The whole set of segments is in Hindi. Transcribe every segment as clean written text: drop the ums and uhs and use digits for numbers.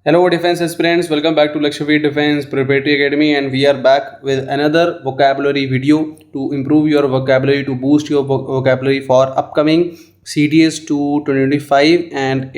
Hello, defense aspirants. Welcome back to Lakshyaveer Defense Preparatory Academy, and we are back with another vocabulary video to improve your vocabulary, to boost your vocabulary for upcoming CDS 2 2025 and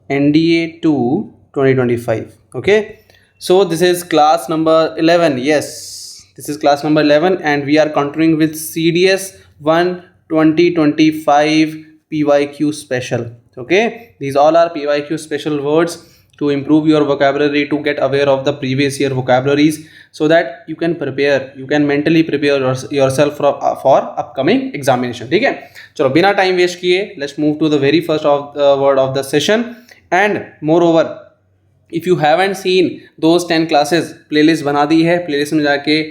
NDA 2 2025. Okay, so this is class number 11. Yes, this is class number 11, and we are continuing with CDS 1 2025 PYQ special. Okay, these all are PYQ special words to improve your vocabulary, to get aware of the previous year vocabularies, so that you can mentally prepare yourself for upcoming examination. ठीक है, चलो बिना टाइम वेस्ट किए let's move to the very first of the word of the session. And moreover, if you haven't seen those 10 classes, playlist बना दी है, playlist में जाके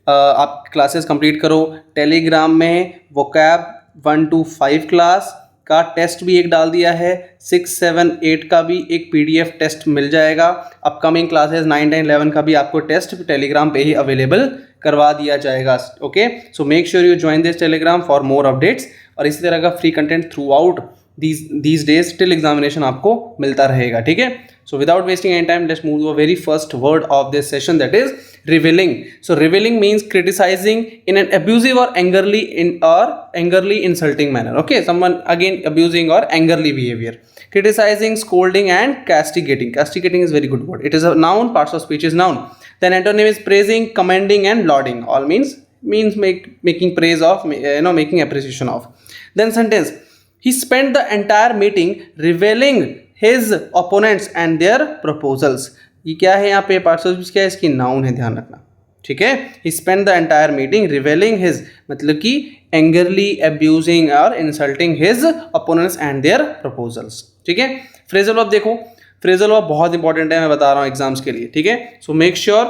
आप क्लासेस कंप्लीट करो. टेलीग्राम में vocab 1 to 5 क्लास का टेस्ट भी एक डाल दिया है. 6, 7, 8 का भी एक PDF टेस्ट मिल जाएगा. अपकमिंग क्लासेस 9, 10, 11 का भी आपको टेस्ट टेलीग्राम पे ही अवेलेबल करवा दिया जाएगा. Okay, so make sure you join this Telegram for more updates. और इसी तरह का free content through out these days till examination आपको मिलता रहेगा. ठीक है, so without wasting any time, let's move to a very first word of this session, that is reveling. So reveling means criticizing in an abusive or angrily insulting manner. Okay, someone again abusing or angrily behavior. Criticizing, scolding and castigating. Castigating is very good word. It is a noun. Parts of speech is noun. Then antonym is praising, commending and lauding. All means making praise of, making appreciation of. Then sentence: he spent the entire meeting reveling his opponents and their proposals. ये क्या है यहाँ पे? पार्ट्स ऑफ स्पीच क्या है? इसकी नाउन है, ध्यान रखना. ठीक है, he spent the entire meeting reveling his, मतलब कि angrily abusing और insulting his opponents and their proposals. ठीक है, phrasal verb देखो. phrasal verb बहुत इंपॉर्टेंट है, मैं बता रहा हूँ एग्जाम्स के लिए. ठीक है, so make sure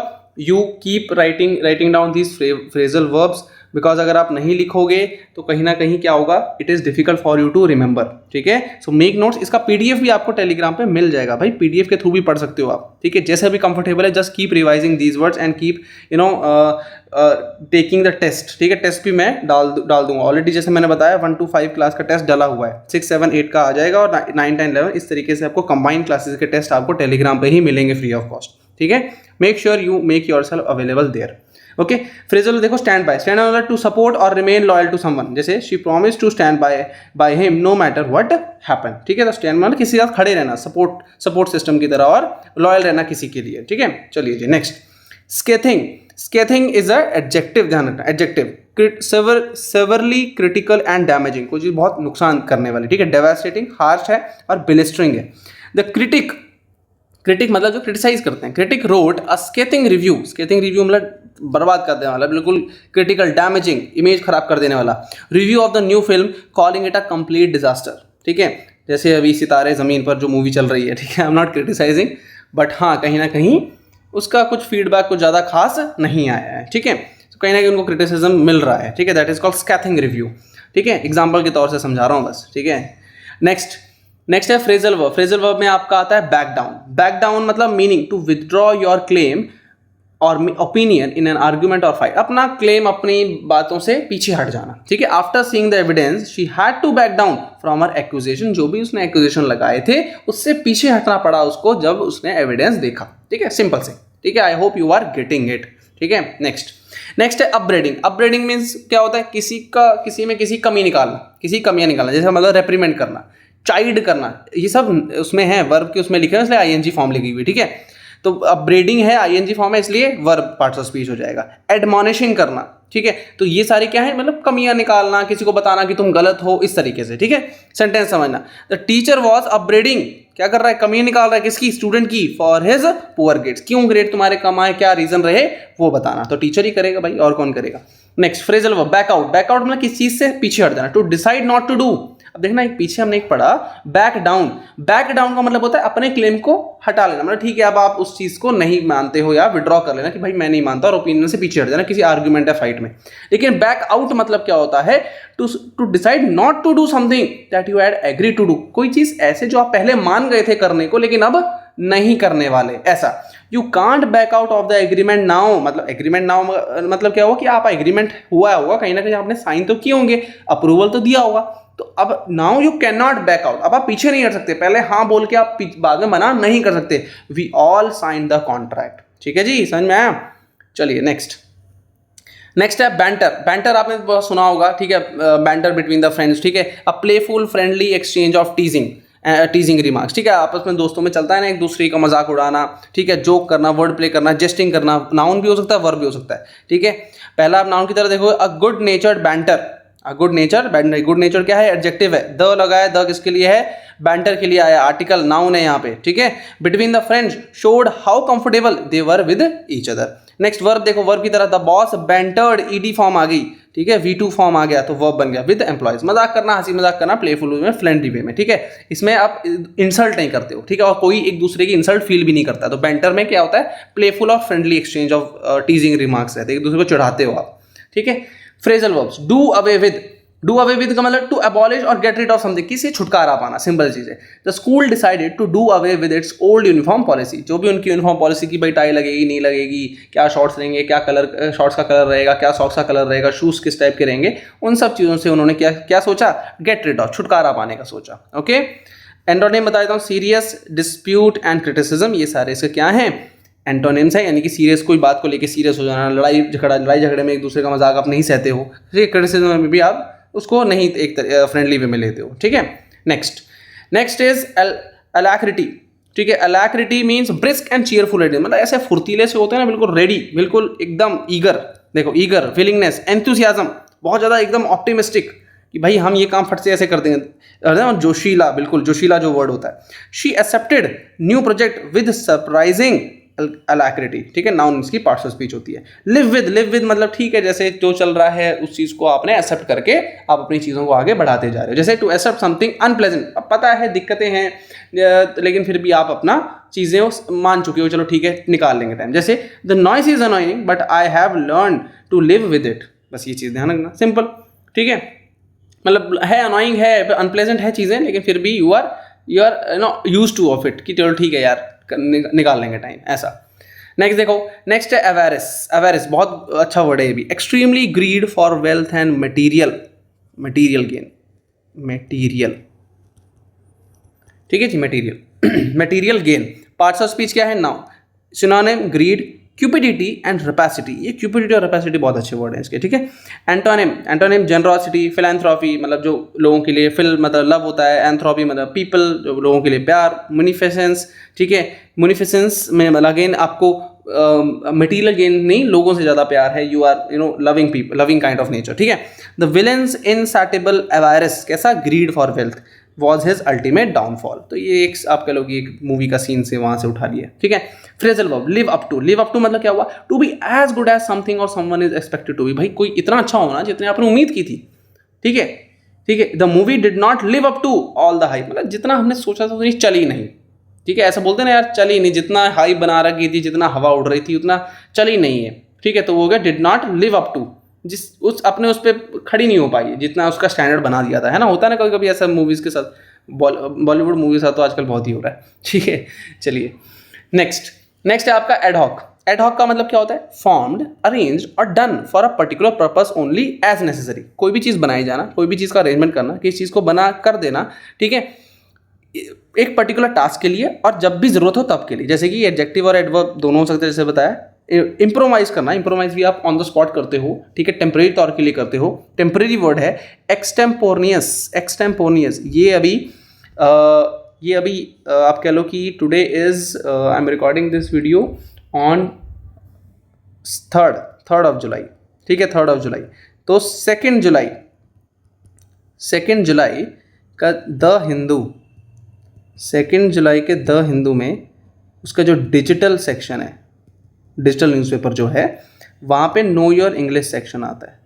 you keep writing down these phrasal verbs, because अगर आप नहीं लिखोगे तो कहीं ना कहीं क्या होगा, it is difficult for you to remember. ठीक है, सो मेक नोट्स. इसका PDF भी आपको टेलीग्राम पे मिल जाएगा भाई, PDF के थ्रू भी पढ़ सकते हो आप. ठीक है, जैसे भी कंफर्टेबल है, just keep revising these words and keep taking the test. ठीक है, टेस्ट भी मैं डाल दूंगा ऑलरेडी. जैसे मैंने बताया 1 to 5 क्लास का टेस्ट डाला हुआ है. 6, 7, 8 का आ जाएगा और 9, 10, 11 इस तरीके से आपको कंबाइंड क्लासेस के टेस्ट आपको टेलीग्राम पे ही मिलेंगे फ्री ऑफ कॉस्ट. ठीक है, make sure you make yourself available there. Okay, phrasal देखो. स्टैंड बाय मतलब टू सपोर्ट और रिमेन लॉयल टू समवन. जैसे she promise to stand by him no matter what happen. ठीक है, तो स्टैंड मतलब किसी के साथ खड़े रहना, सपोर्ट सिस्टम की तरह, और लॉयल रहना किसी के लिए. ठीक है, चलिए जी next. Scathing is a adjective. ध्यान रखना, adjective. Severely critical and damaging, कोई चीज बहुत नुकसान करने वाली. ठीक है, डेवास्टेटिंग हार्श है और बिलिस्टरिंग है. द क्रिटिक मतलब जो क्रिटिसाइज करते हैं. क्रिटिक रोट अ स्केथिंग रिव्यू मतलब बर्बाद कर देने वाला, बिल्कुल क्रिटिकल, डैमेजिंग, इमेज खराब कर देने वाला. Review of the new film calling it a complete disaster. ठीक है, जैसे अभी सितारे ज़मीन पर जो मूवी चल रही है. ठीक है, I am not criticising, but हाँ कहीं ना कहीं उसका कुछ फीडबैक कुछ ज़्यादा खास नहीं आया है. ठीक है, तो कहीं ना कहीं उनको क्रिटिसिज्म मिल रहा है. ठीक है, दैट इज कॉल्ड स्कैथिंग रिव्यू. ठीक है, एग्जाम्पल के तौर से समझा रहा हूँ बस. ठीक है, नेक्स्ट है फ्रेजल वर्ब. फ्रेजल वर्ब में आपका आता है बैक डाउन मतलब meaning to withdraw your claim और ओपिनियन इन एन आर्ग्यूमेंट और फाइट. अपना क्लेम, अपनी बातों से पीछे हट जाना. ठीक है, after seeing the evidence she had to back down from her accusation. जो भी उसने एक्यूजेशन लगाए थे उससे पीछे हटना पड़ा उसको जब उसने एविडेंस देखा. ठीक है, सिंपल से. ठीक है, I hope you are getting it. ठीक है, नेक्स्ट है अपब्रेडिंग. अपब्रेडिंग मीन्स क्या होता है? किसी में कमियां निकालना. जैसे मतलब रेप्रीमेंट करना, चाइल्ड करना, ये सब उसमें है, वर्ब के उसमें लिखे हैं, इसलिए ING फॉर्म लिखी हुई. ठीक है, तो अपब्रेडिंग है, ING फॉर्म है, इसलिए वर्ब पार्ट्स ऑफ स्पीच हो जाएगा. एडमॉनिशिंग करना. ठीक है, तो ये सारी क्या है? मतलब कमियां निकालना, किसी को बताना कि तुम गलत हो, इस तरीके से. ठीक है, सेंटेंस समझना. द टीचर वॉज अपब्रेडिंग, क्या कर रहा है? कमियां निकाल रहा है. किसकी? स्टूडेंट की. फॉर हिज पुअर ग्रेड्स, क्यों ग्रेड तुम्हारे कम आए, क्या रीजन रहे, वो बताना. तो टीचर ही करेगा भाई, और कौन करेगा. नेक्स्ट फ्रेजल वर्ब बैकआउट मतलब किस चीज से पीछे हट जाना. To decide not to do. अब देखना, एक पीछे हमने एक पढ़ा बैक डाउन का मतलब होता है अपने क्लेम को हटा लेना. मतलब ठीक है, अब आप उस चीज को नहीं मानते हो या विड्रॉ कर लेना कि भाई मैं नहीं मानता, और ओपिनियन से पीछे हट जाना किसी आर्ग्यूमेंट या फाइट में. लेकिन बैक आउट मतलब क्या होता है? To decide not to do something that you had agree to do. कोई चीज ऐसे जो आप पहले मान गए थे करने को, लेकिन अब नहीं करने वाले, ऐसा। You can't back out of the agreement now, मतलब एग्रीमेंट नाउ मतलब क्या हुआ कि आप एग्रीमेंट हुआ होगा कहीं ना कहीं, आपने साइन तो किए होंगे, अप्रूवल तो दिया होगा, तो अब now you can not back out, अब आप पीछे नहीं हट सकते, पहले हाँ बोल के आप बाद में मना नहीं कर सकते। We all sign the contract, ठीक है जी, समझ में आया। चलिए नेक्स्ट है बैंटर। बैंटर आपने बहुत सुना होगा, ठीक है, बैंटर बिटवीन द फ्रेंड्स, ठीक है, a playful friendly exchange of टीजिंग remarks, ठीक है, आपस में दोस्तों में चलता है ना एक दूसरे का मजाक उड़ाना, ठीक है, जोक करना, वर्ड प्ले करना, जेस्टिंग करना, नाउन भी हो सकता है, वर्ब भी हो सकता है, ठीक है। पहला आप नाउन की तरह देखो, a good नेचर्ड banter, good nature क्या है, एडजेक्टिव है, द लगा है, द किसके लिए है, बैंटर के लिए आया, आर्टिकल नाउन है यहाँ पे, ठीक है। Between the friends showed how comfortable they were with each other. Next verb देखो, वर्ब की तरह द बॉस बैंटर्ड, ईडी फॉर्म आ गई, ठीक है, V2 फॉर्म आ गया तो वर्ब बन गया, विद एम्प्लॉयज, मजाक करना, हंसी मजाक करना, प्लेफुल में, फ्रेंडली वे में, ठीक है। इसमें आप इंसल्ट नहीं करते हो, ठीक है, और कोई एक दूसरे की इंसल्ट फील भी नहीं करता। तो बैंटर में क्या होता है, प्लेफुल और फ्रेंडली एक्सचेंज ऑफ टीजिंग रिमार्क्स रहते हैं, एक दूसरे को चढ़ाते हो आप, ठीक है। Phrasal verbs, do away with का मतलब टू अबॉलिश और गेट रिड ऑफ समथिंग, किसी छुटकारा पाना, सिंपल चीज है। The school decided to do away with its old uniform policy, जो भी उनकी यूनिफॉर्म पॉलिसी की भाई टाई लगेगी नहीं लगेगी, क्या शॉर्ट्स रहेंगे, क्या कलर शॉर्ट्स का कलर रहेगा, क्या सॉक्स का कलर रहेगा, शूज किस टाइप के रहेंगे, उन सब चीजों से उन्होंने क्या सोचा, गेट रिड ऑफ, छुटकारा पाने का सोचा, ओके। एंटोनिम बता देता हूँ, सीरियस, डिस्प्यूट एंड क्रिटिसिज्म, ये सारे इसके क्या हैं, एंटोनिम्स है, यानी कि सीरियस, कोई बात को लेके सीरियस हो जाना, लड़ाई झगड़े में एक दूसरे का मजाक आप नहीं सहते हो, क्रिटिसिज्म में भी आप उसको नहीं एक फ्रेंडली वे में लेते हो, ठीक है। नेक्स्ट इज अलैक्रिटी, ठीक है, alacrity means brisk and cheerful ready, मतलब ऐसे फुर्तीले से होते हैं ना, बिल्कुल रेडी, बिल्कुल एकदम ईगर, देखो ईगर, विलिंगनेस, एंथुसियाज्म, बहुत ज़्यादा एकदम ऑप्टिमिस्टिक कि भाई हम ये काम फट से ऐसे कर देंगे, जोशीला, बिल्कुल जोशीला जो वर्ड होता है। She accepted new project with surprising alacrity, ठीक है, नाउन इसकी पार्ट्स ऑफ स्पीच होती है। लिव विद मतलब ठीक है, जैसे जो चल रहा है उस चीज़ को आपने एक्सेप्ट करके आप अपनी चीज़ों को आगे बढ़ाते जा रहे हो, जैसे टू एक्सेप्ट समथिंग अनप्लेजेंट, अब पता है दिक्कतें हैं लेकिन फिर भी आप अपना चीज़ें मान चुके हो, चलो ठीक है निकाल लेंगे टाइम, जैसे the noise is annoying but I have learn to live with it, बस ये चीज़ ध्यान रखना, सिंपल, ठीक है, मतलब है अनोइंग है, अनप्लेजेंट है चीज़ें, लेकिन फिर भी you are use to of it, कि चलो ठीक है यार निकाल लेंगे टाइम, ऐसा। नेक्स्ट देखो, नेक्स्ट है अवेरिस, बहुत अच्छा वर्ड है ये भी, extremely greed for wealth and material gain, ठीक है जी, material gain. Parts of speech क्या है, now, synonym greed, cupidity and rapacity, ये क्यूपिडिटी और रेपेसिटी बहुत अच्छे वर्ड हैं इसके, ठीक है। एंटोनिम जेनरोसिटी, फिलैंथ्रोपी, मतलब जो लोगों के लिए, फिल मतलब लव होता है, एंथ्रोपी मतलब पीपल, जो लोगों के लिए प्यार, मुनिफिसेंस, ठीक है, मुनिफिसेंस में मतलब अगेन आपको मटीरियल गेन नहीं, लोगों से ज़्यादा प्यार है, you are loving people, loving kind of nature, ठीक है। द विलेंस इनसैटिबल एवायरस, कैसा, greed for wealth, was his ultimate downfall, तो ये एक आप कह लो कि एक मूवी का सीन से वहां से उठा लिया, ठीक है। Phrasal verb, live up to मतलब क्या हुआ, to be as good as something और someone is expected to be, भाई कोई इतना अच्छा होना जितने आपने उम्मीद की थी, ठीक है। The movie did not live up to all the hype, मतलब जितना हमने सोचा था उतनी चली नहीं, ठीक है, ऐसा बोलते हैं ना यार, चली नहीं, जितना हाइप बना रखी थी, जितना हवा उड़ रही थी उतना चली नहीं है, ठीक है, तो वो हो गया did not live up to, उस पर खड़ी नहीं हो पाई जितना उसका स्टैंडर्ड बना दिया था, है ना, होता है ना कभी कभी ऐसा मूवीज के साथ, बॉलीवुड मूवी के साथ तो आजकल बहुत ही हो रहा है, ठीक है। चलिए नेक्स्ट है आपका एडहॉक का मतलब क्या होता है, फॉर्म्ड, अरेंज्ड और done for a particular purpose only as necessary, कोई भी चीज़ बनाई जाना, कोई भी चीज़ का अरेंजमेंट करना, किसी चीज़ को बना कर देना, ठीक है, एक पर्टिकुलर टास्क के लिए और जब भी जरूरत हो तब के लिए, जैसे कि एडजेक्टिव और एडवर्ब दोनों हो सकते हैं, जैसे बताया। इम्प्रोवाइज करना, इम्प्रोवाइज भी आप ऑन द स्पॉट करते हो, ठीक है, टेम्परेरी तौर के लिए करते हो, टेम्परेरी वर्ड है। एक्सटेम्पोनियस, ये अभी आप कह लो कि today is I am recording this video on 3rd of जुलाई, ठीक है, 3rd of जुलाई, तो 2nd जुलाई का द हिंदू, 2 जुलाई के द हिंदू में उसका जो डिजिटल सेक्शन है, डिजिटल न्यूज़पेपर जो है, वहाँ पे नो योर इंग्लिश सेक्शन आता है,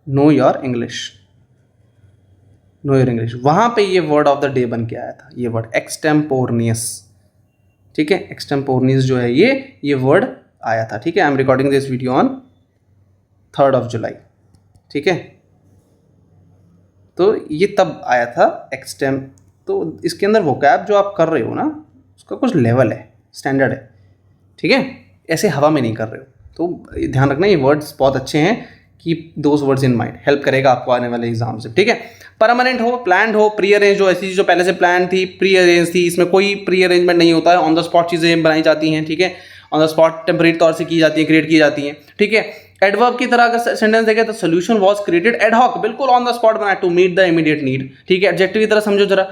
नो योर इंग्लिश, वहाँ पे ये वर्ड ऑफ द डे बन के आया था, ये वर्ड एक्सटेम्पोर्नियस, ठीक है, एक्सटेम्पोर्नियस जो है ये वर्ड आया था, ठीक है। I M recording this video on 3rd of जुलाई, ठीक है, तो ये तब आया था एक्सटेम, तो इसके अंदर वोकैब जो आप कर रहे हो ना, उसका कुछ लेवल है, स्टैंडर्ड है, ठीक है, ऐसे हवा में नहीं कर रहे हो। तो ध्यान रखना ये वर्ड्स बहुत अच्छे हैं, keep those words in mind, help करेगा आपको आने वाले एग्जाम से, ठीक है। परमानेंट हो, प्लान्ड हो, प्री अरेंज हो, ऐसी चीज़ जो पहले से प्लान थी, प्री अरेंज थी, इसमें कोई प्री अरेंजमेंट नहीं होता है, ऑन द स्पॉट चीज़ें बनाई जाती हैं, ठीक है, ऑन द स्पॉट टेम्परेरी तौर से की जाती हैं, क्रिएट की जाती हैं, ठीक है। एडवर्ब की तरह अगर सेंटेंस देखें तो solution was created ad hoc, बिल्कुल ऑन द स्पॉट बनाया to meet the immediate need, ठीक है। एडजेक्टिव की तरह समझो जरा,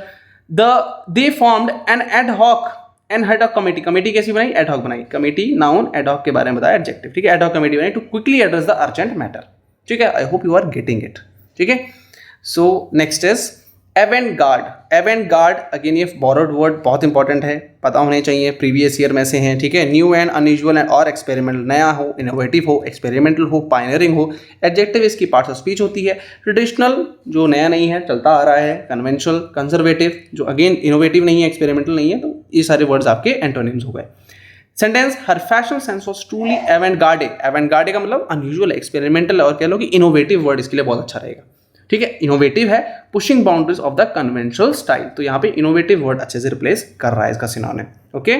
they formed an ad hoc an head of committee, committee कैसी बनाई, एड हॉक बनाई, कमेटी नाउन, एड हॉक के बारे में बताया एडजेक्टिव, ठीक है। एड हॉक कमेटी बनाई to quickly address the urgent matter, ठीक है। I hope you are getting it, ठीक है। So next is event-guard. Event-guard again ये बोरोड वर्ड बहुत इंपॉर्टेंट है, पता होने चाहिए, प्रीवियस ईयर में से हैं, ठीक है। न्यू एंड अनयूजुअल एंड और एक्सपेरिमेंटल, नया हो, इनोवेटिव हो, एक्सपेरिमेंटल हो, पायनियरिंग हो। एडजेक्टिव इसकी पार्ट्स ऑफ स्पीच होती है। ट्रेडिशनल जो नया नहीं है, चलता आ रहा है। कन्वेंशनल, कंजर्वेटिव जो अगेन इनोवेटिव नहीं है, एक्सपेरिमेंटल नहीं है, तो ये सारे वर्ड्स आपके एंटोनिम्स हो गए। Sentence, her fashion sense was truly avant-garde. Avant-garde का मतलब अनयूजुअल, एक्सपेरिमेंटल और कह लो कि इनोवेटिव वर्ड इसके लिए बहुत अच्छा रहेगा, ठीक है। इनोवेटिव है, pushing boundaries of the conventional style, तो यहाँ पे इनोवेटिव वर्ड अच्छे से रिप्लेस कर रहा है इसका सिनोनिम, ओके।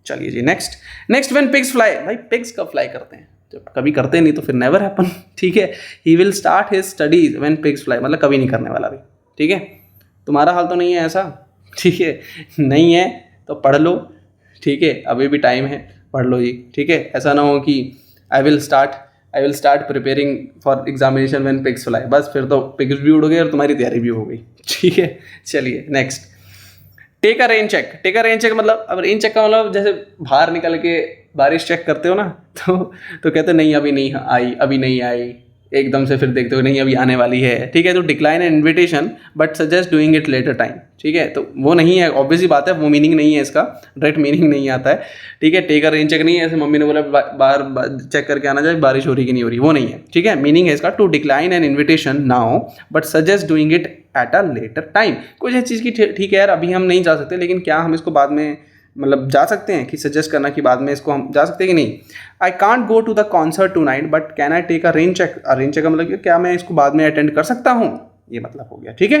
चलिए जी नेक्स्ट व्हेन पिग्स फ्लाई, भाई पिग्स कब फ्लाई करते हैं, जब कभी करते नहीं तो फिर नेवर हैपन, ठीक है। He will start his studies when pigs fly, मतलब कभी नहीं करने वाला भी, ठीक है। तुम्हारा हाल तो नहीं है ऐसा, ठीक है, नहीं है तो पढ़ लो, ठीक है, अभी भी टाइम है, पढ़ लो जी, ठीक है। ऐसा ना हो कि I will start preparing for examination when pigs fly, बस फिर तो पिग्स भी उड़ गए और तुम्हारी तैयारी भी हो गई, ठीक है। चलिए next, take a rain check. Take a rain check मतलब, अब रेन चेक का मतलब जैसे बाहर निकल के बारिश चेक करते हो ना, तो कहते नहीं अभी नहीं आई, अभी नहीं आई, एकदम से फिर देखते हो नहीं अभी आने वाली है, ठीक है। तो decline an invitation but suggest doing it later time, ठीक है। तो वो नहीं है, ऑब्वियसली बात है, वो मीनिंग नहीं है इसका, डायरेक्ट मीनिंग नहीं आता है, ठीक है। टेक अ रेन चेक नहीं है, ऐसे मम्मी ने बोला बाहर चेक करके आना चाहिए बारिश हो रही कि नहीं हो रही, वो नहीं है, ठीक है। मीनिंग है इसका to decline an invitation now but suggest doing it at a later time. कुछ इस चीज़ की ठीक है यार, अभी हम नहीं जा सकते, लेकिन क्या हम इसको बाद में मतलब जा सकते हैं कि सजेस्ट करना कि बाद में इसको हम जा सकते हैं कि नहीं। I can't go to the concert tonight but can I take a rain check. Rain check का मतलब क्या मैं इसको बाद में अटेंड कर सकता हूँ, ये मतलब हो गया, ठीक है।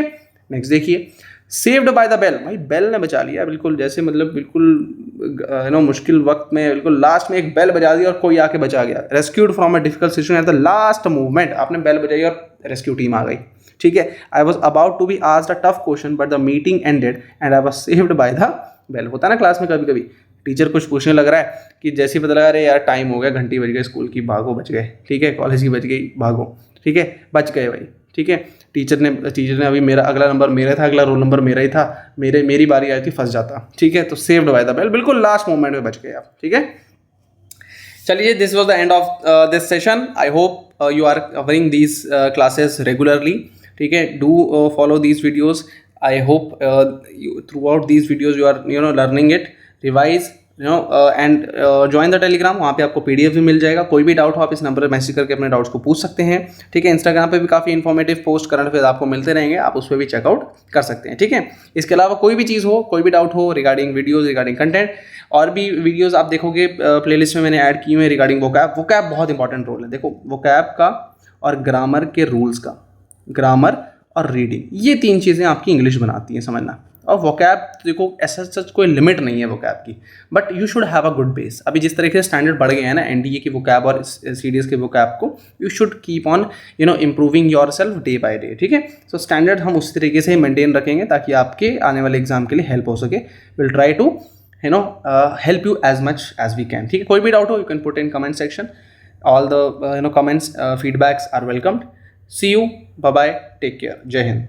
नेक्स्ट देखिए, सेव्ड बाय द बेल, भाई बेल ने बचा लिया, बिल्कुल जैसे मतलब बिल्कुल मुश्किल वक्त में बिल्कुल लास्ट में एक बेल बजा दी और कोई आके बचा गया। Rescued from a difficult situation at the last movement, आपने बेल बजाई और रेस्क्यू टीम आ गई, ठीक है। I was about to be asked a tough question but the meeting ended and I was saved by the bell. होता है ना क्लास में कभी कभी टीचर कुछ पूछने लग रहा है कि जैसे ही पता लगा अरे यार टाइम हो गया, घंटी बज गई स्कूल की, भागो बच गए, ठीक है, कॉलेज की बच गई, भागो, ठीक है, बच गए भाई, ठीक है। टीचर ने अभी मेरा अगला नंबर मेरा था, अगला रोल नंबर मेरा ही था, मेरी बारी आई थी, फंस जाता, ठीक है। तो सेव्ड बाय द बेल, बिल्कुल लास्ट मोमेंट में बच गए आप, ठीक है। चलिए, this was the end of this session. I hope you are covering these classes regularly, ठीक है। Do follow these videos. I hope throughout these videos you are learning it, revise, and join the Telegram, वहाँ पे आपको PDF भी मिल जाएगा। कोई भी डाउट हो आप इस नंबर पर मैसेज करके अपने डाउट्स को पूछ सकते हैं, ठीक है। इंस्टाग्राम पे भी काफ़ी इन्फॉर्मेटिव पोस्ट करंट अफेयर्स आपको मिलते रहेंगे, आप उस पर भी चेकआउट कर सकते हैं, ठीक है। इसके अलावा कोई भी चीज़ हो, कोई भी डाउट हो रिगार्डिंग वीडियोज़, रिगार्डिंग कंटेंट, और भी वीडियोज़ आप देखोगे प्लेलिस्ट में मैंने ऐड की हुई है रिगार्डिंग वोकैब बहुत इंपॉर्टेंट रोल है। देखो वोकैब का और ग्रामर के रूल्स का, ग्रामर और रीडिंग, ये तीन चीज़ें आपकी इंग्लिश बनाती हैं, समझना। और वोकैब देखो ऐसा सच कोई लिमिट नहीं है वोकैब की, but you should have a good base. अभी जिस तरीके से स्टैंडर्ड बढ़ गए हैं ना एनडीए की वोकैब और सीडीएस के वोकैब को, you should keep on improving your self day by day, ठीक है। सो स्टैंडर्ड हम उस तरीके से मेंटेन रखेंगे ताकि आपके आने वाले एग्जाम के लिए हेल्प हो सके। Will try to help you as much as we can, ठीक है। कोई भी डाउट हो you can put in comment section, all the comments feedbacks are welcomed. See you, bye bye, take care, Jai Hind.